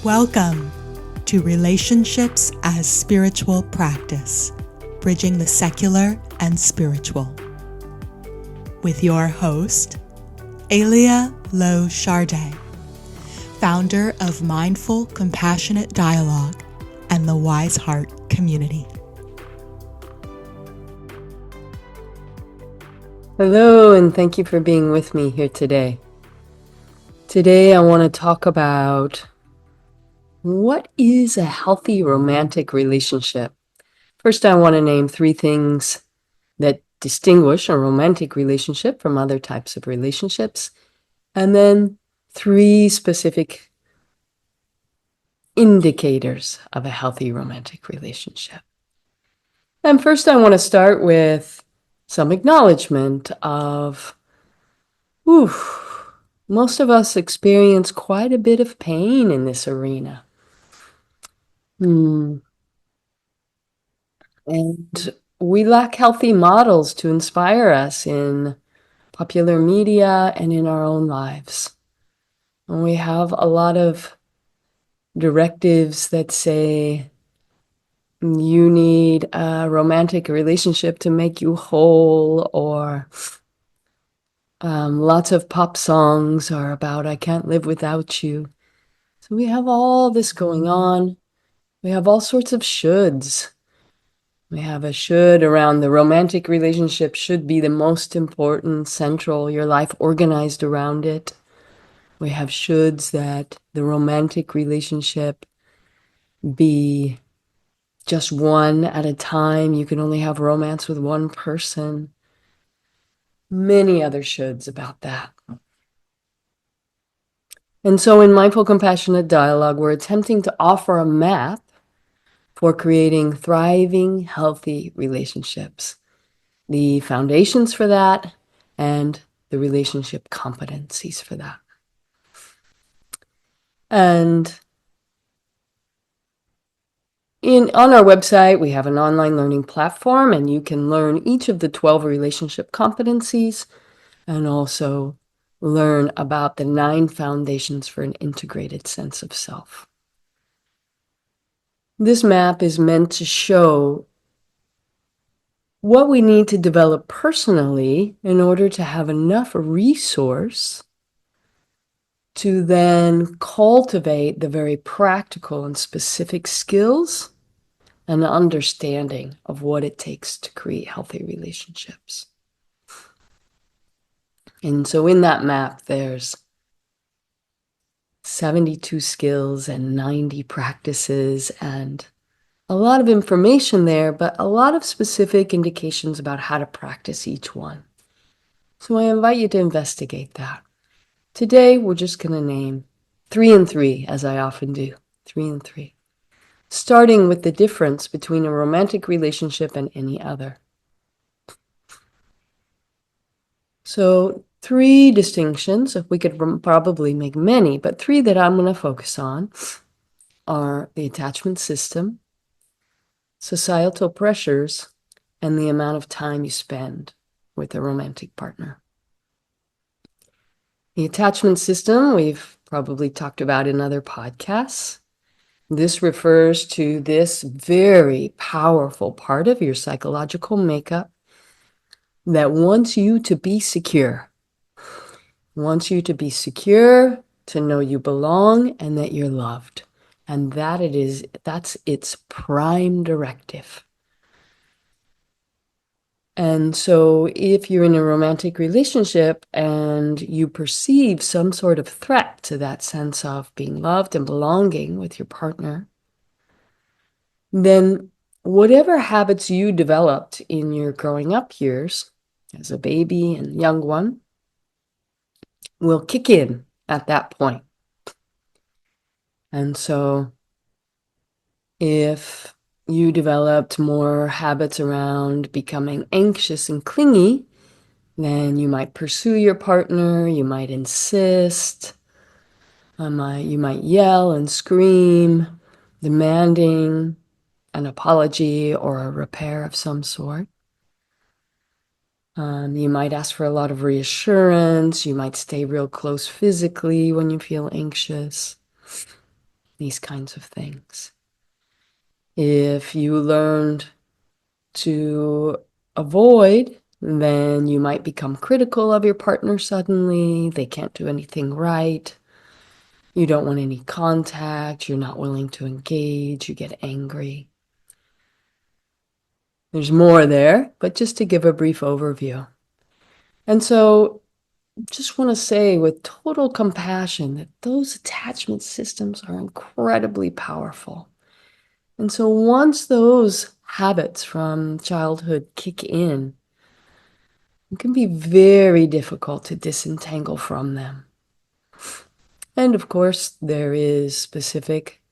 Welcome to Relationships as Spiritual Practice, Bridging the Secular and Spiritual, with your host, Alia Lowe Chardet, founder of Mindful Compassionate Dialogue and the Wise Heart Community. Hello, and thank you for being with me here today. Today I want to talk about what is a healthy romantic relationship. First, I want to name 3 things that distinguish a romantic relationship from other types of relationships, and then 3 specific indicators of a healthy romantic relationship. And first, I want to start with some acknowledgement of, most of us experience quite a bit of pain in this arena. And we lack healthy models to inspire us in popular media and in our own lives. And we have a lot of directives that say you need a romantic relationship to make you whole, or lots of pop songs are about I can't live without you. So we have all this going on. We have all sorts of shoulds. We have a should around the romantic relationship should be the most important, central, your life organized around it. We have shoulds that the romantic relationship be just one at a time. You can only have romance with one person. Many other shoulds about that. And so in Mindful Compassionate Dialogue, we're attempting to offer a map for creating thriving, healthy relationships, the foundations for that, and the relationship competencies for that. And on our website, we have an online learning platform, and you can learn each of the 12 relationship competencies and also learn about the 9 foundations for an integrated sense of self. This map is meant to show what we need to develop personally in order to have enough resource to then cultivate the very practical and specific skills and understanding of what it takes to create healthy relationships. And so in that map, there's 72 skills and 90 practices and a lot of information there, but a lot of specific indications about how to practice each one. So I invite you to investigate that. Today, we're just going to name 3 and 3, as I often do, 3 and 3, starting with the difference between a romantic relationship and any other. So 3 distinctions, we could probably make many, but 3 that I'm going to focus on are the attachment system, societal pressures, and the amount of time you spend with a romantic partner. The attachment system we've probably talked about in other podcasts. This refers to this very powerful part of your psychological makeup that wants you to be secure. Wants you to be secure, to know you belong, and that you're loved. And that's its prime directive. And so if you're in a romantic relationship and you perceive some sort of threat to that sense of being loved and belonging with your partner, then whatever habits you developed in your growing up years as a baby and young one will kick in at that point. And so if you developed more habits around becoming anxious and clingy, then you might pursue your partner, you might insist, you might yell and scream, demanding an apology or a repair of some sort. You might ask for a lot of reassurance, you might stay real close physically when you feel anxious. these kinds of things. If you learned to avoid, then you might become critical of your partner suddenly. They can't do anything right. You don't want any contact. You're not willing to engage. You get angry. There's more there, but just to give a brief overview. And so just want to say with total compassion that those attachment systems are incredibly powerful. And so once those habits from childhood kick in, it can be very difficult to disentangle from them. And of course, there is specific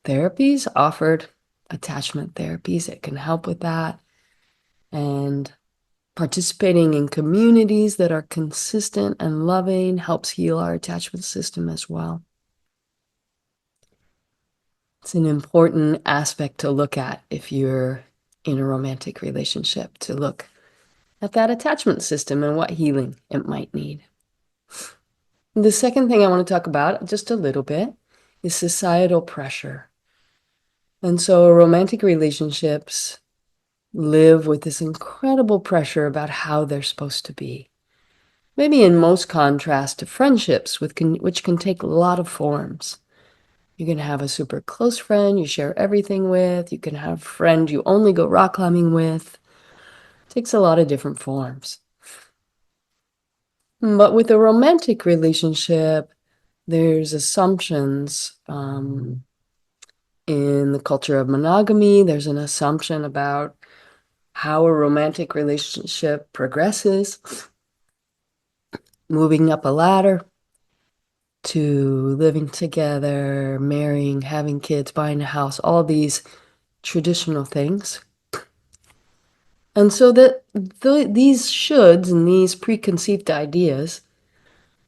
therapies offered, attachment therapies that can help with that. And participating in communities that are consistent and loving helps heal our attachment system as well. It's an important aspect to look at if you're in a romantic relationship, to look at that attachment system and what healing it might need. The second thing I want to talk about just a little bit is societal pressure. And so romantic relationships live with this incredible pressure about how they're supposed to be. Maybe in most contrast to friendships, which can take a lot of forms. You can have a super close friend you share everything with. You can have a friend you only go rock climbing with. It takes a lot of different forms. But with a romantic relationship, there's assumptions. In the culture of monogamy, there's an assumption about how a romantic relationship progresses, moving up a ladder to living together, marrying, having kids, buying a house, all these traditional things. And so that these shoulds and these preconceived ideas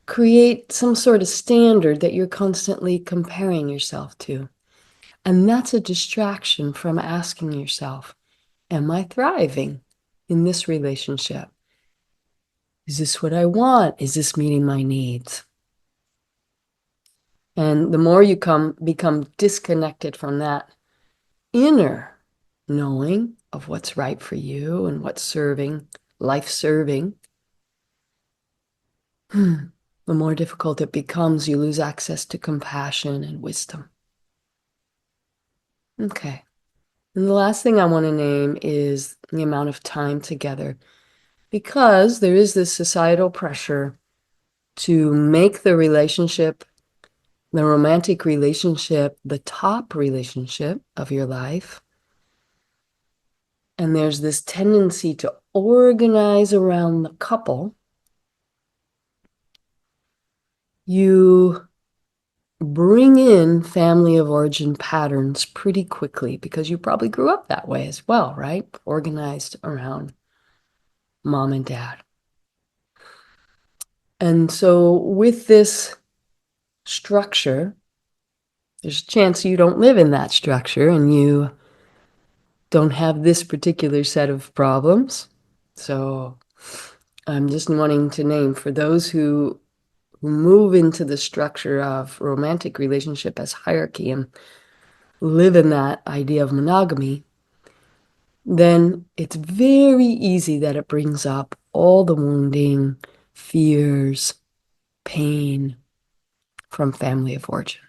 create some sort of standard that you're constantly comparing yourself to. And that's a distraction from asking yourself, am I thriving in this relationship? Is this what I want? Is this meeting my needs? And the more you become disconnected from that inner knowing of what's right for you and what's serving, life serving, the more difficult it becomes. You lose access to compassion and wisdom. Okay. And the last thing I want to name is the amount of time together, because there is this societal pressure to make the relationship, the romantic relationship, the top relationship of your life. And there's this tendency to organize around the couple. You bring in family of origin patterns pretty quickly because you probably grew up that way as well, right? Organized around mom and dad. And so with this structure, there's a chance you don't live in that structure and you don't have this particular set of problems. So I'm just wanting to name for those who move into the structure of romantic relationship as hierarchy and live in that idea of monogamy, then it's very easy that it brings up all the wounding, fears, pain from family of origin.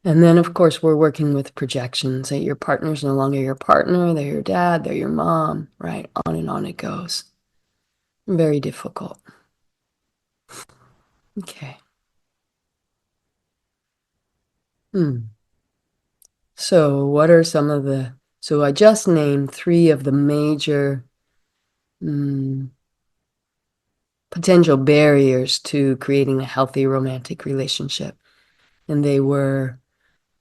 And then, of course, we're working with projections that your partner's no longer your partner, they're your dad, they're your mom, right? On and on it goes. Very difficult. Okay. So what are some of so I just named 3 of the major potential barriers to creating a healthy romantic relationship. And they were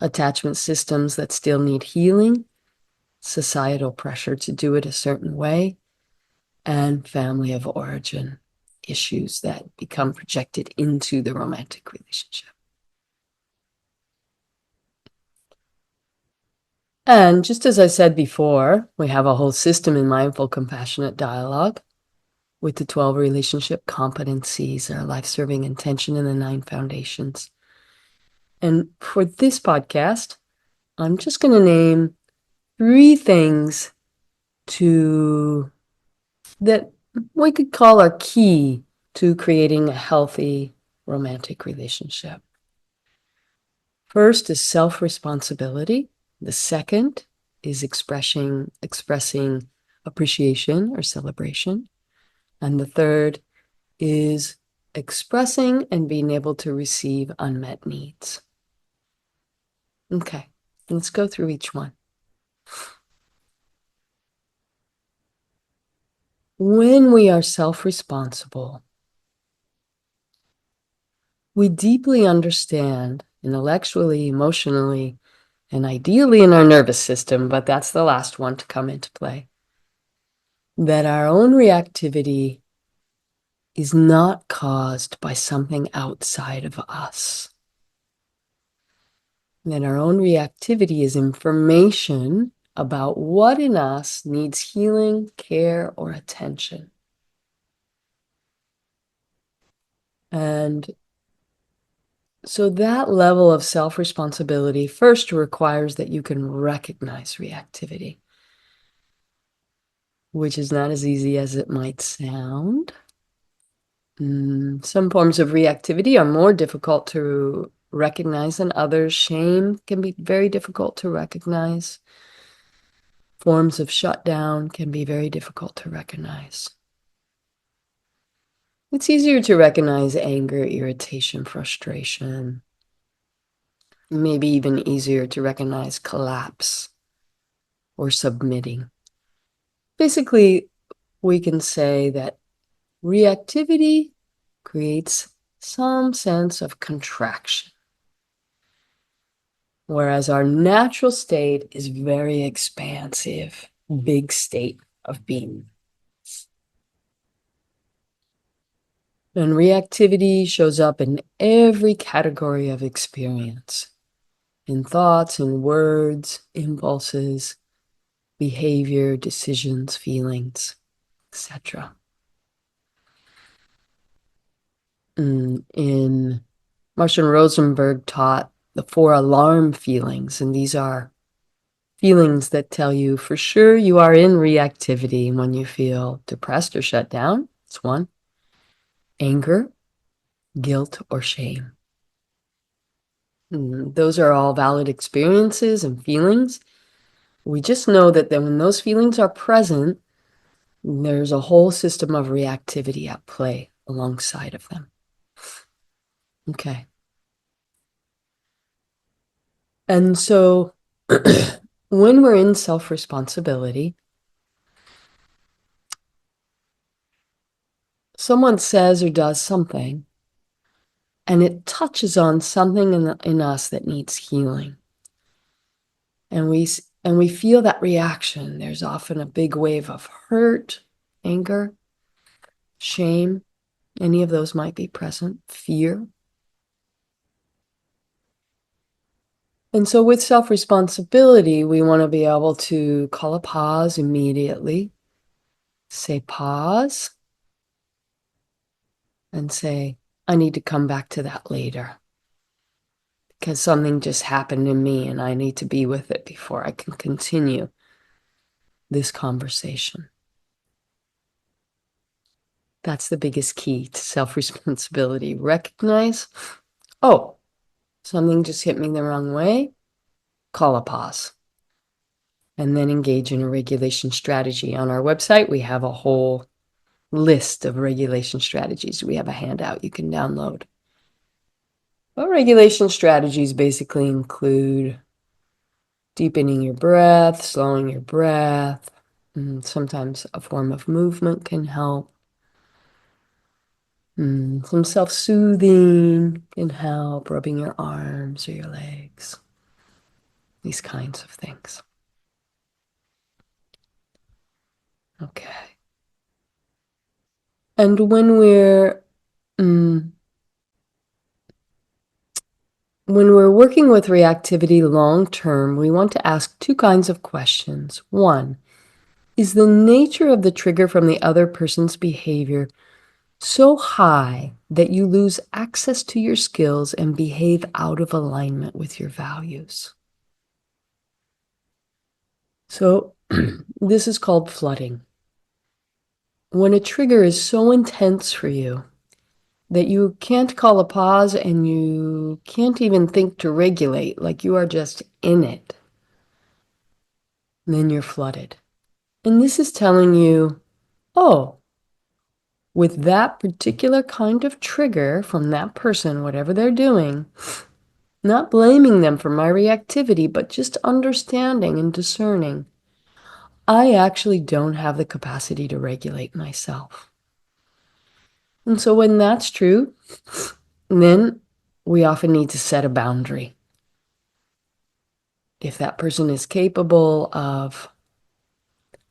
attachment systems that still need healing, societal pressure to do it a certain way, and family of origin issues that become projected into the romantic relationship. And just as I said before, we have a whole system in mindful compassionate dialogue with the 12 relationship competencies, our life-serving intention, and the 9 foundations. And for this podcast, I'm just going to name 3 things that we could call our key to creating a healthy romantic relationship. First is self-responsibility. The second is expressing appreciation or celebration. And the third is expressing and being able to receive unmet needs. Okay, let's go through each one. When we are self-responsible, we deeply understand intellectually, emotionally, and ideally in our nervous system, but that's the last one to come into play, that our own reactivity is not caused by something outside of us. That our own reactivity is information about what in us needs healing, care, or attention. And so that level of self-responsibility first requires that you can recognize reactivity, which is not as easy as it might sound. Some forms of reactivity are more difficult to recognize than others. Shame can be very difficult to recognize. Forms of shutdown can be very difficult to recognize. It's easier to recognize anger, irritation, frustration. Maybe even easier to recognize collapse or submitting. Basically, we can say that reactivity creates some sense of contraction, whereas our natural state is very expansive, big state of being. And reactivity shows up in every category of experience, in thoughts, in words, impulses, behavior, decisions, feelings, etc. In Marshall Rosenberg taught the 4 alarm feelings, and these are feelings that tell you for sure you are in reactivity. When you feel depressed or shut down, it's 1. Anger, guilt, or shame. Those are all valid experiences and feelings. We just know that when those feelings are present, there's a whole system of reactivity at play alongside of them. Okay. And so when we're in self-responsibility, someone says or does something, and it touches on something in us that needs healing. And we feel that reaction. There's often a big wave of hurt, anger, shame. Any of those might be present. Fear. And so with self-responsibility, we want to be able to call a pause immediately. Say pause. And say, I need to come back to that later, because something just happened to me and I need to be with it before I can continue this conversation. That's the biggest key to self-responsibility. Recognize, oh, something just hit me the wrong way. Call a pause. And then engage in a regulation strategy. On our website, we have a whole list of regulation strategies. We have a handout you can download. Well, regulation strategies basically include deepening your breath, slowing your breath. Sometimes a form of movement can help. Some self-soothing can help, rubbing your arms or your legs. These kinds of things. Okay. And when we're working with reactivity long term, we want to ask 2 kinds of questions. 1, Is the nature of the trigger from the other person's behavior so high that you lose access to your skills and behave out of alignment with your values? So this is called flooding. When a trigger is so intense for you that you can't call a pause and you can't even think to regulate, like you are just in it, then you're flooded. And this is telling you, oh, with that particular kind of trigger from that person, whatever they're doing, not blaming them for my reactivity, but just understanding and discerning, I actually don't have the capacity to regulate myself. And so when that's true, then we often need to set a boundary. If that person is capable of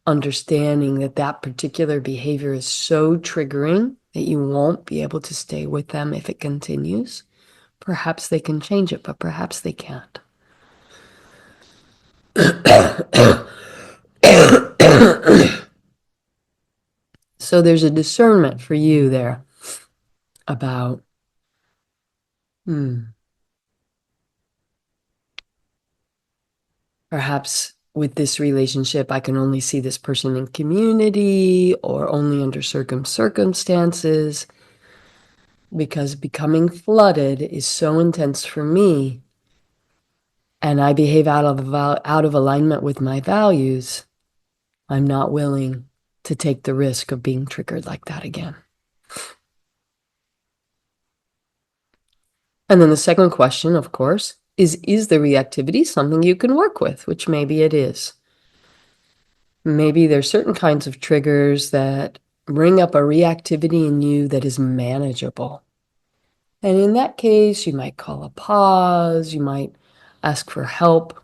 understanding that that particular behavior is so triggering that you won't be able to stay with them if it continues, perhaps they can change it, but perhaps they can't. So there's a discernment for you there about, perhaps with this relationship, I can only see this person in community or only under certain circumstances, because becoming flooded is so intense for me and I behave out of alignment with my values. I'm not willing to take the risk of being triggered like that again. And then the second question, of course, is the reactivity something you can work with? Which maybe it is. Maybe there's certain kinds of triggers that bring up a reactivity in you that is manageable. And in that case, you might call a pause, you might ask for help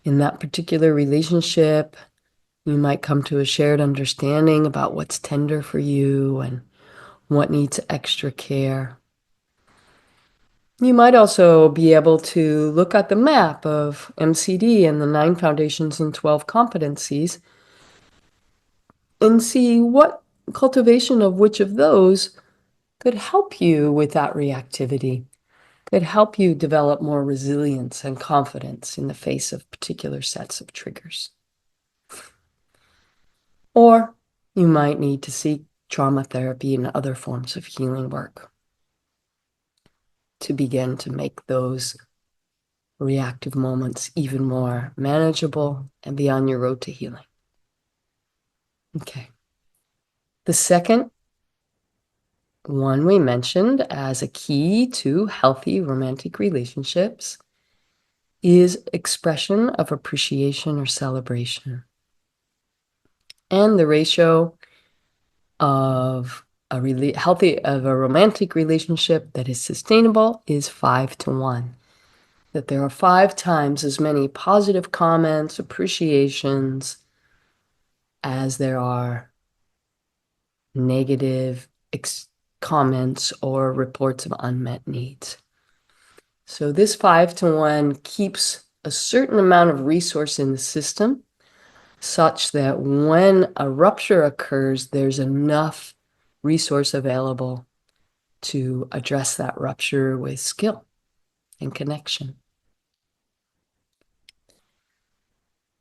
in that particular relationship. You might come to a shared understanding about what's tender for you and what needs extra care. You might also be able to look at the map of MCD and the 9 foundations and 12 competencies and see what cultivation of which of those could help you with that reactivity, could help you develop more resilience and confidence in the face of particular sets of triggers. Or you might need to seek trauma therapy and other forms of healing work to begin to make those reactive moments even more manageable and be on your road to healing. Okay. The second one we mentioned as a key to healthy romantic relationships is expression of appreciation or celebration. And the ratio of a romantic relationship that is sustainable is 5-1. That there are 5 times as many positive comments, appreciations, as there are negative comments or reports of unmet needs. So this 5-1 keeps a certain amount of resource in the system such that when a rupture occurs, there's enough resource available to address that rupture with skill and connection.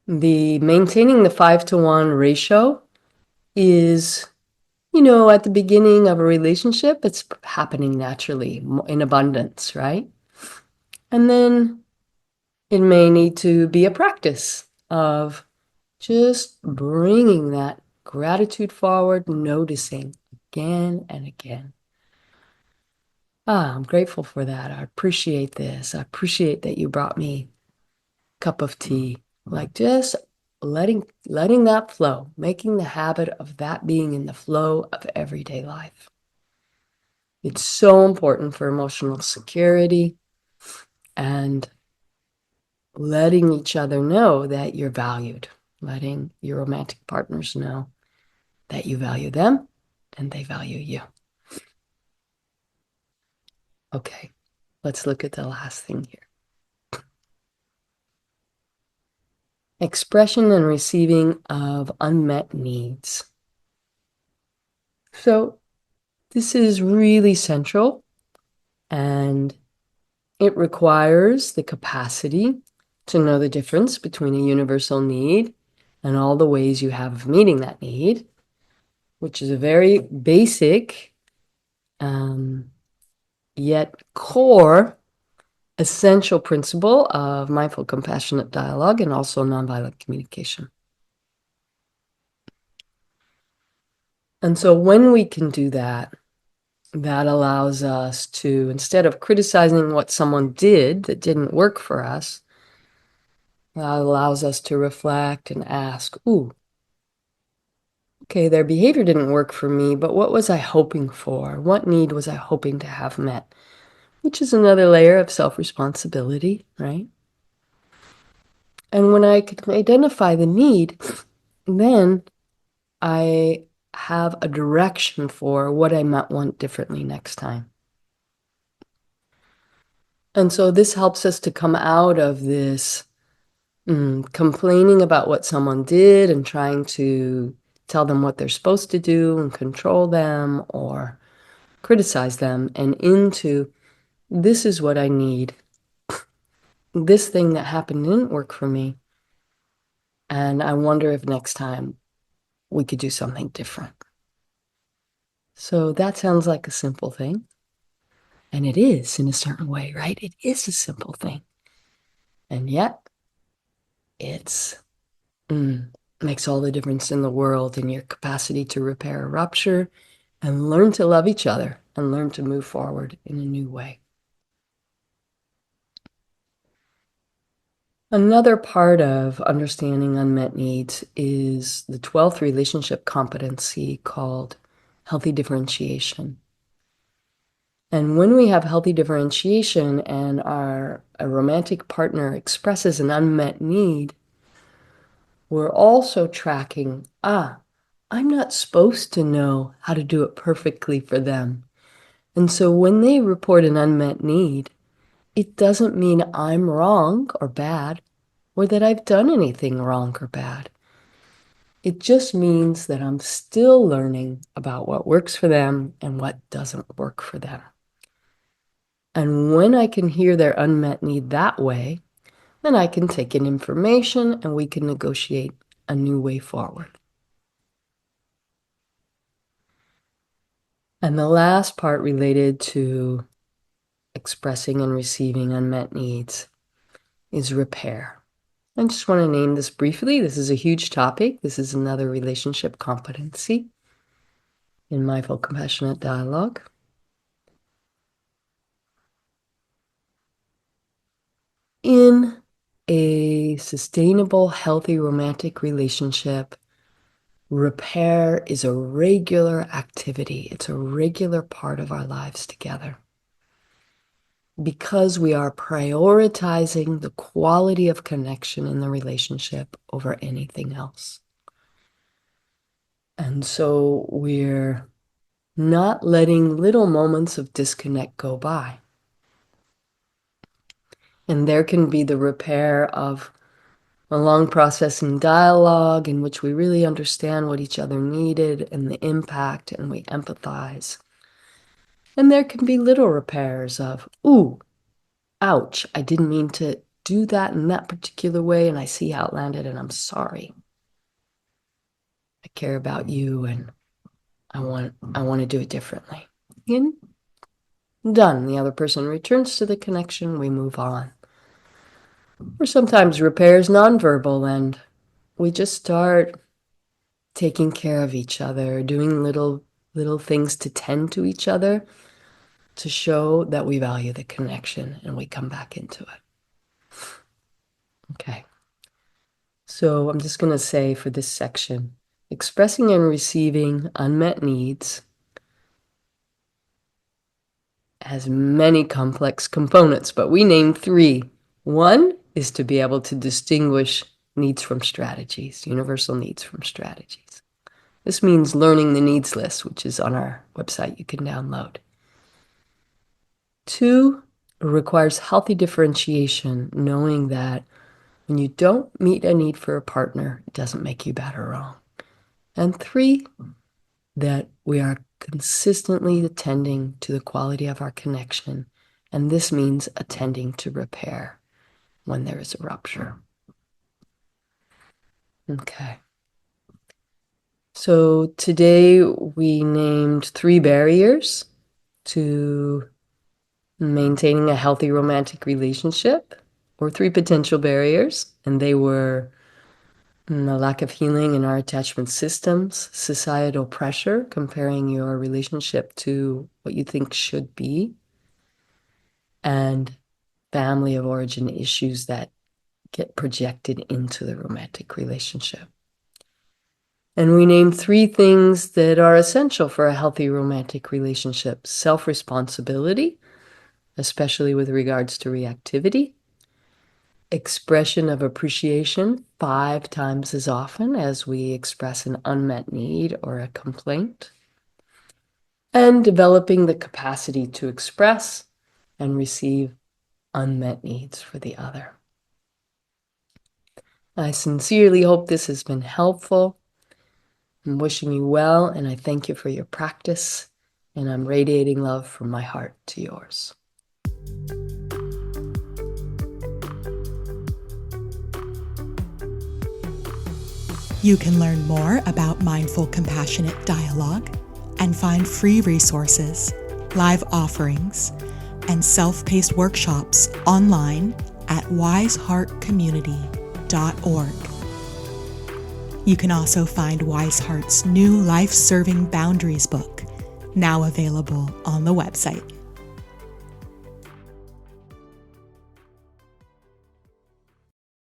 The maintaining the 5-1 ratio is, at the beginning of a relationship, it's happening naturally in abundance, right? And then it may need to be a practice of just bringing that gratitude forward, noticing again and again. I'm grateful for that. I appreciate this. I appreciate that you brought me a cup of tea. Like just letting that flow, making the habit of that being in the flow of everyday life. It's so important for emotional security and letting each other know that you're valued, letting your romantic partners know that you value them and they value you. Okay, let's look at the last thing here. expression and receiving of unmet needs. So this is really central, and it requires the capacity to know the difference between a universal need and all the ways you have of meeting that need, which is a very basic, yet core, essential principle of mindful, compassionate dialogue and also nonviolent communication. And so when we can do that, that allows us to, instead of criticizing what someone did that didn't work for us, that allows us to reflect and ask, ooh, okay, their behavior didn't work for me, but what was I hoping for? What need was I hoping to have met? Which is another layer of self-responsibility, right? And when I can identify the need, then I have a direction for what I might want differently next time. And so this helps us to come out of this complaining about what someone did and trying to tell them what they're supposed to do and control them or criticize them, and into, this is what I need. This thing that happened didn't work for me. And I wonder if next time we could do something different. So that sounds like a simple thing. And it is in a certain way, right? It is a simple thing. And yet it's makes all the difference in the world in your capacity to repair a rupture and learn to love each other and learn to move forward in a new way. Another part of understanding unmet needs is the 12th relationship competency called healthy differentiation. And when we have healthy differentiation and a romantic partner expresses an unmet need, we're also tracking, I'm not supposed to know how to do it perfectly for them. And so when they report an unmet need, it doesn't mean I'm wrong or bad, or that I've done anything wrong or bad. It just means that I'm still learning about what works for them and what doesn't work for them. And when I can hear their unmet need that way, then I can take in information and we can negotiate a new way forward. And the last part related to expressing and receiving unmet needs is repair. I just want to name this briefly. This is a huge topic. This is another relationship competency in mindful, compassionate dialogue. In a sustainable, healthy romantic relationship, repair is a regular activity. It's a regular part of our lives together, because we are prioritizing the quality of connection in the relationship over anything else. And so we're not letting little moments of disconnect go by. And there can be the repair of a long process in dialogue in which we really understand what each other needed and the impact, and we empathize. And there can be little repairs of, ooh, ouch, I didn't mean to do that in that particular way, and I see how it landed, and I'm sorry. I care about you, and I want to do it differently. And done. The other person returns to the connection, we move on. Or sometimes repair is nonverbal, and we just start taking care of each other, doing little things to tend to each other, to show that we value the connection, and we come back into it. Okay. So I'm just going to say for this section, expressing and receiving unmet needs has many complex components, but we named 3. One is to be able to distinguish needs from strategies, universal needs from strategies. This means learning the needs list, which is on our website you can download. 2 requires healthy differentiation, knowing that When you don't meet a need for a partner, it doesn't make you bad or wrong. And 3, that we are consistently attending to the quality of our connection. And this means attending to repair when there is a rupture. Okay. So today we named 3 barriers to maintaining a healthy romantic relationship, or 3 potential barriers, and they were a lack of healing in our attachment systems, societal pressure, comparing your relationship to what you think should be, and family of origin issues that get projected into the romantic relationship. And we named 3 things that are essential for a healthy romantic relationship: self-responsibility, especially with regards to reactivity; expression of appreciation 5 times as often as we express an unmet need or a complaint; and developing the capacity to express and receive unmet needs for the other. I sincerely hope this has been helpful. I'm wishing you well, and I thank you for your practice, and I'm radiating love from my heart to yours. You can learn more about mindful, compassionate dialogue and find free resources, live offerings, and self-paced workshops online at wiseheartcommunity.org. You can also find Wise Heart's new Life Serving Boundaries book, now available on the website.